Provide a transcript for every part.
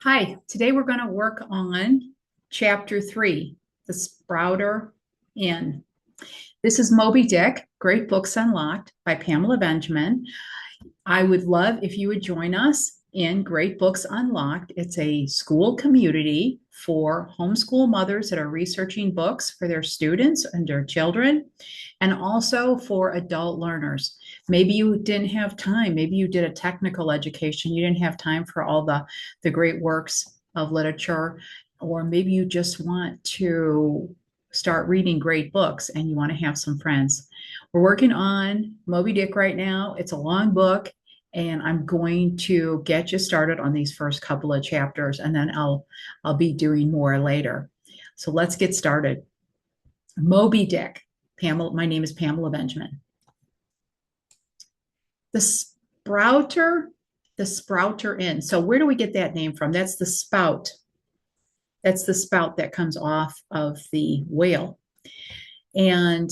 Hi, today we're going to work on chapter 3, The Spouter-Inn. This is Moby Dick, Great Books Unlocked by Pamela Benjamin. I would love if you would join us in Great Books Unlocked. It's a school community for homeschool mothers that are researching books for their students and their children, and also for adult learners. Maybe you didn't have time. Maybe you did a technical education. You didn't have time for all the great works of literature, or maybe you just want to start reading great books and you want to have some friends. We're working on Moby Dick right now. It's a long book, and I'm going to get you started on these first couple of chapters, and then I'll be doing more later. So let's get started. Moby Dick. Pamela, my name is Pamela Benjamin. The Spouter-Inn. So where do we get that name from? That's the spout. That's the spout that comes off of the whale. And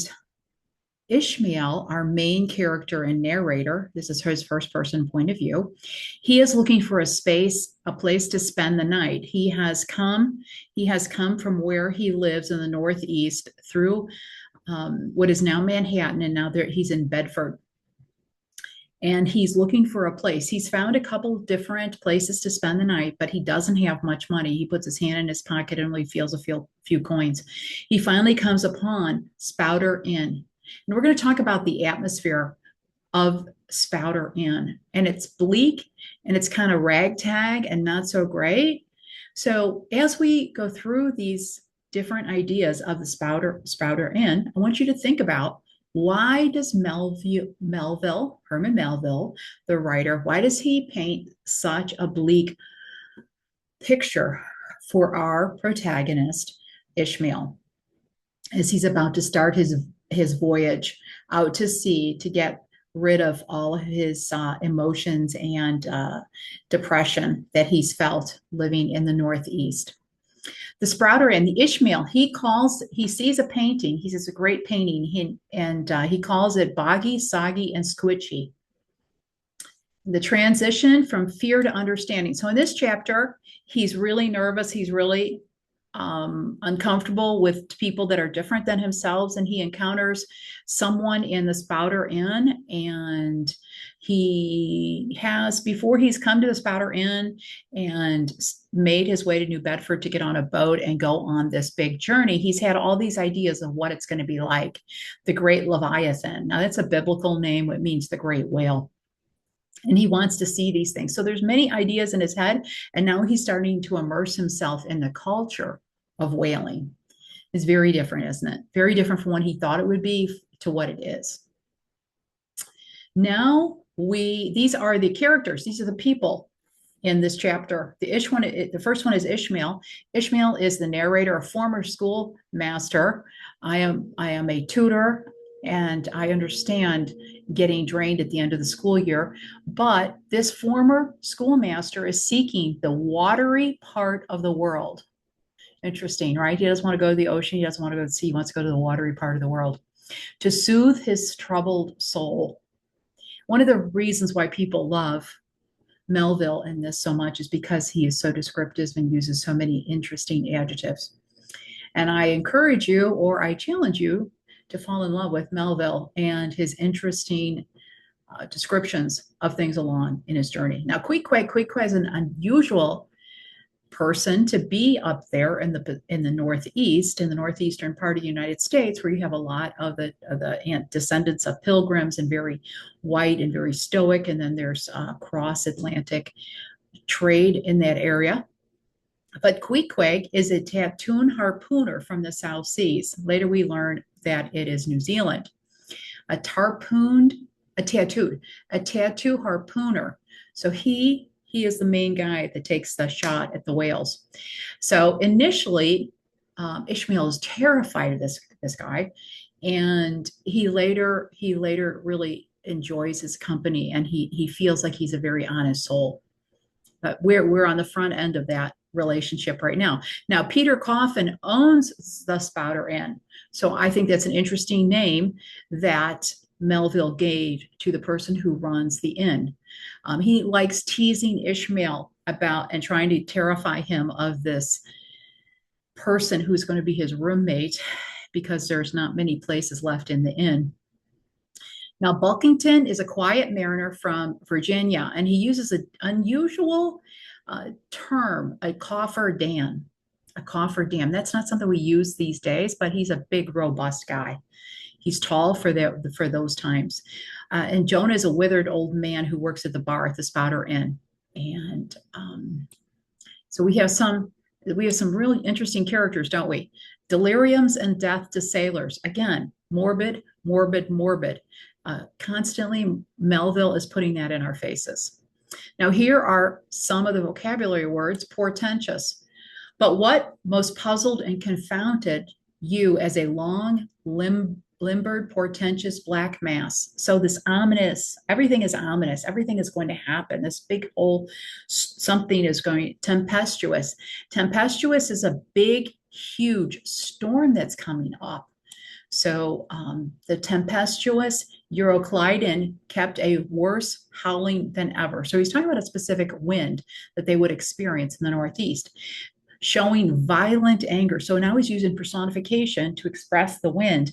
Ishmael, our main character and narrator, this is his first person point of view. He is looking for a place to spend the night. He has come from where he lives in the Northeast through what is now Manhattan, and now he's in Bedford. And he's looking for a place. He's found a couple of different places to spend the night, but he doesn't have much money. He puts his hand in his pocket and only feels a few coins. He finally comes upon Spouter-Inn. And we're going to talk about the atmosphere of Spouter-Inn. And it's bleak and it's kind of ragtag and not so great. So as we go through these different ideas of the Spouter-Inn, I want you to think about, why does Herman Melville, the writer, why does he paint such a bleak picture for our protagonist, Ishmael, as he's about to start his voyage out to sea to get rid of all of his emotions and depression that he's felt living in the Northeast? The Spouter-Inn, the Ishmael, he sees a painting. He says, a great painting, he calls it boggy, soggy, and squishy. The transition from fear to understanding. So in this chapter, he's really nervous. He's really uncomfortable with people that are different than himself, and he encounters someone in the Spouter-Inn, and before he's come to the Spouter-Inn and made his way to New Bedford to get on a boat and go on this big journey, he's had all these ideas of what it's going to be like. The Great Leviathan. Now that's a biblical name. It means the great whale. And he wants to see these things. So there's many ideas in his head, and now he's starting to immerse himself in the culture of whaling. It's very different, isn't it? Very different from what he thought it would be to what it is. Now these are the characters. These are the people in this chapter. The first one is Ishmael. Ishmael is the narrator, a former schoolmaster. I am a tutor, and I understand getting drained at the end of the school year. But this former schoolmaster is seeking the watery part of the world. Interesting, right? He doesn't want to go to the ocean. He doesn't want to go to the sea. He wants to go to the watery part of the world to soothe his troubled soul. One of the reasons why people love Melville in this so much is because he is so descriptive and uses so many interesting adjectives. And I encourage you, or I challenge you, to fall in love with Melville and his interesting descriptions of things along in his journey. Now, Queequeg is an unusual person to be up there in the Northeast, in the northeastern part of the United States, where you have a lot of the descendants of pilgrims, and very white and very stoic. And then there's cross-Atlantic trade in that area. But Queequeg is a tattooed harpooner from the South Seas. Later we learn that it is New Zealand. A tattoo harpooner. So he is the main guy that takes the shot at the whales. So initially, Ishmael is terrified of this guy, and he later really enjoys his company, and he feels like he's a very honest soul. But we're on the front end of that relationship right now. Now, Peter Coffin owns the Spouter-Inn. So I think that's an interesting name that Melville gave to the person who runs the inn. He likes teasing Ishmael about and trying to terrify him of this person who's going to be his roommate because there's not many places left in the inn. Now, Bulkington is a quiet mariner from Virginia, and he uses an unusual term, a cofferdam. A cofferdam. That's not something we use these days, but he's a big, robust guy. He's tall for for those times. And Jonah is a withered old man who works at the bar at the Spouter-Inn. And so we have some really interesting characters, don't we? Deliriums and death to sailors. Again, morbid, morbid, morbid. Constantly, Melville is putting that in our faces. Now, here are some of the vocabulary words: portentous. But what most puzzled and confounded you as a long, limbered, portentous black mass? So this ominous, everything is ominous. Everything is going to happen. This big whole something is going tempestuous. Tempestuous is a big, huge storm that's coming up. So the tempestuous Euroclydon kept a worse howling than ever. So he's talking about a specific wind that they would experience in the Northeast, showing violent anger. So now he's using personification to express the wind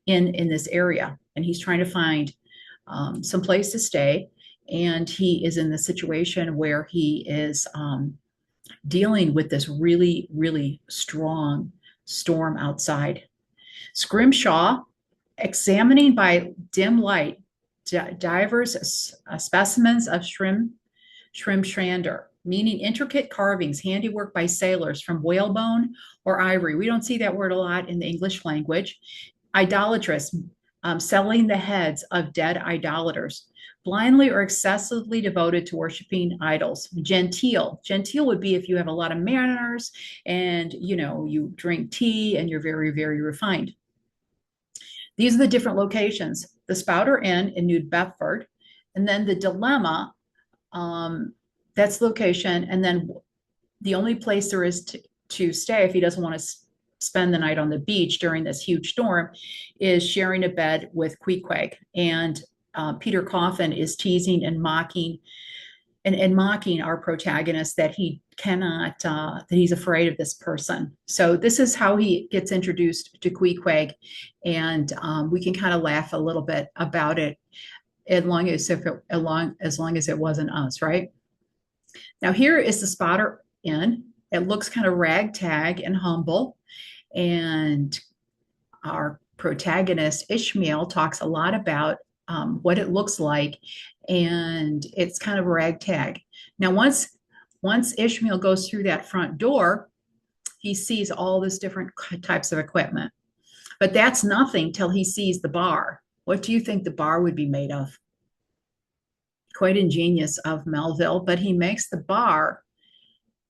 in this area. And he's trying to find some place to stay. And he is in the situation where he is dealing with this really, really strong storm outside. Scrimshaw, examining by dim light divers specimens of shrimp-shander, meaning intricate carvings, handiwork by sailors from whalebone or ivory. We don't see that word a lot in the English language. Idolatrous, selling the heads of dead idolaters, blindly or excessively devoted to worshiping idols. Genteel would be if you have a lot of manners and you drink tea and you're very, very refined. These are the different locations: the Spouter-Inn in New Bedford, and then the Dilemma, that's location, and then the only place there is to stay if he doesn't want to spend the night on the beach during this huge storm is sharing a bed with Queequeg. And Peter Coffin is teasing and mocking our protagonist that he cannot, that he's afraid of this person. So this is how he gets introduced to Queequeg, and we can kind of laugh a little bit about it as long as it wasn't us, right? Now here is the Spouter-Inn. It looks kind of ragtag and humble, and our protagonist Ishmael talks a lot about what it looks like, and it's kind of ragtag. Now, once Ishmael goes through that front door, he sees all this different types of equipment. But that's nothing till he sees the bar. What do you think the bar would be made of? Quite ingenious of Melville, but he makes the bar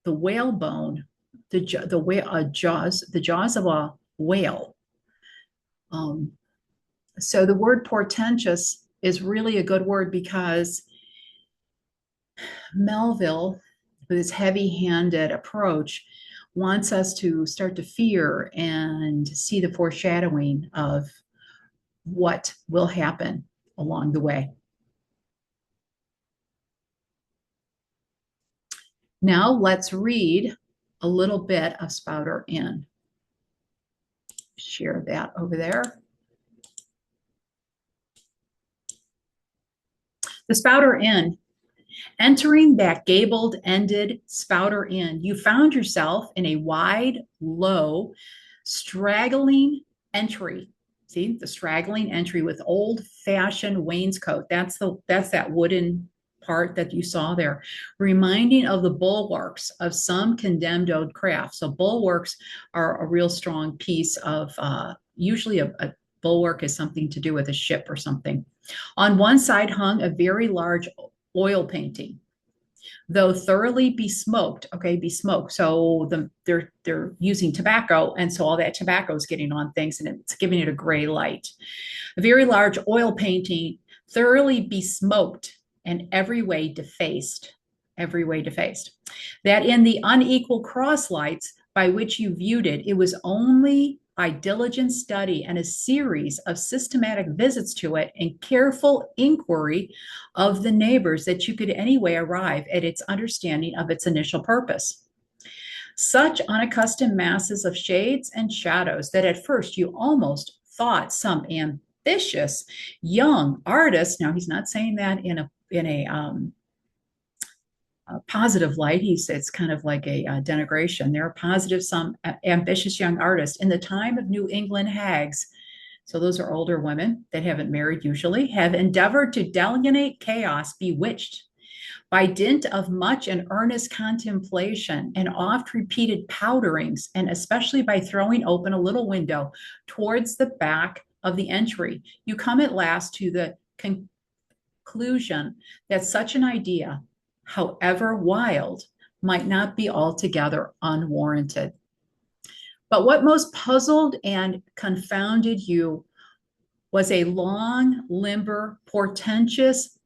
the whalebone, the jaws of a whale. So the word portentous is really a good word because Melville, with his heavy-handed approach, wants us to start to fear and see the foreshadowing of what will happen along the way. Now let's read a little bit of Spouter-Inn. Share that over there. The Spouter-Inn. Entering that gable-ended Spouter-Inn, you found yourself in a wide, low, straggling entry. See, the straggling entry with old-fashioned wainscot. That's that wooden part that you saw there, reminding of the bulwarks of some condemned old craft. So bulwarks are a real strong piece of, usually a bulwark is something to do with a ship or something. On one side hung a very large oil painting, though thoroughly besmoked. Okay, besmoked. So they're using tobacco, and so all that tobacco is getting on things, and it's giving it a gray light. A very large oil painting, thoroughly besmoked and every way defaced. That in the unequal cross lights by which you viewed it, it was only by diligent study and a series of systematic visits to it and careful inquiry of the neighbors that you could anyway arrive at its understanding of its initial purpose. Such unaccustomed masses of shades and shadows that at first you almost thought some ambitious young artist, now he's not saying that in a positive light. It's kind of like a denigration. They're positive, some ambitious young artist in the time of New England hags. So those are older women that haven't married usually, have endeavored to delineate chaos, bewitched by dint of much and earnest contemplation and oft repeated powderings, and especially by throwing open a little window towards the back of the entry, you come at last to the conclusion that such an idea, however wild, might not be altogether unwarranted. But what most puzzled and confounded you was a long, limber, portentous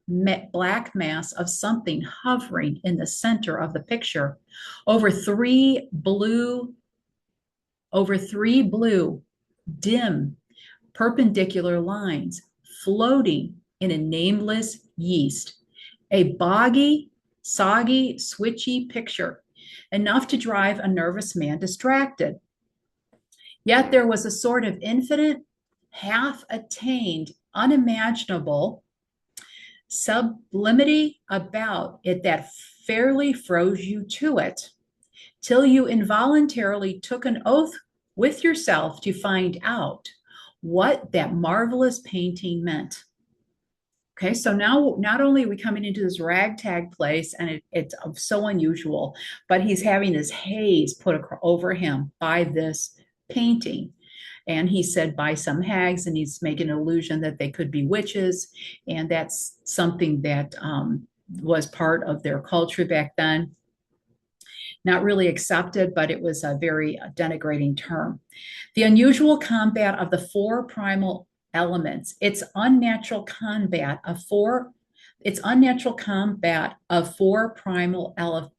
black mass of something hovering in the center of the picture over three blue, dim, perpendicular lines floating in a nameless yeast, a boggy, soggy, switchy picture, enough to drive a nervous man distracted. Yet there was a sort of infinite, half-attained, unimaginable sublimity about it that fairly froze you to it, till you involuntarily took an oath with yourself to find out what that marvelous painting meant. Okay, so now not only are we coming into this ragtag place, and it's so unusual, but he's having this haze put over him by this painting. And he said by some hags, and he's making an illusion that they could be witches. And that's something that was part of their culture back then. Not really accepted, but it was a very denigrating term. The unusual combat of the four primal elements, its unnatural combat of four primal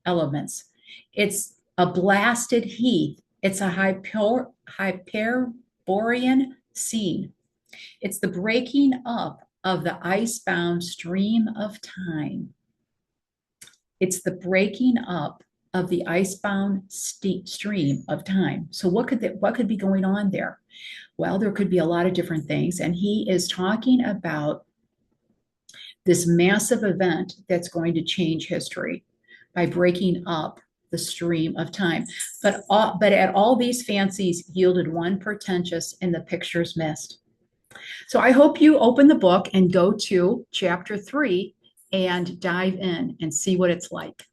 elements. It's a blasted heath. It's a Hyperborean scene. It's the breaking up of the icebound stream of time. It's the breaking up of the icebound stream of time. So what could be going on there? Well, there could be a lot of different things. And he is talking about this massive event that's going to change history by breaking up the stream of time. But at all these fancies yielded one portentous in the picture's mist. So I hope you open the book and go to chapter 3 and dive in and see what it's like.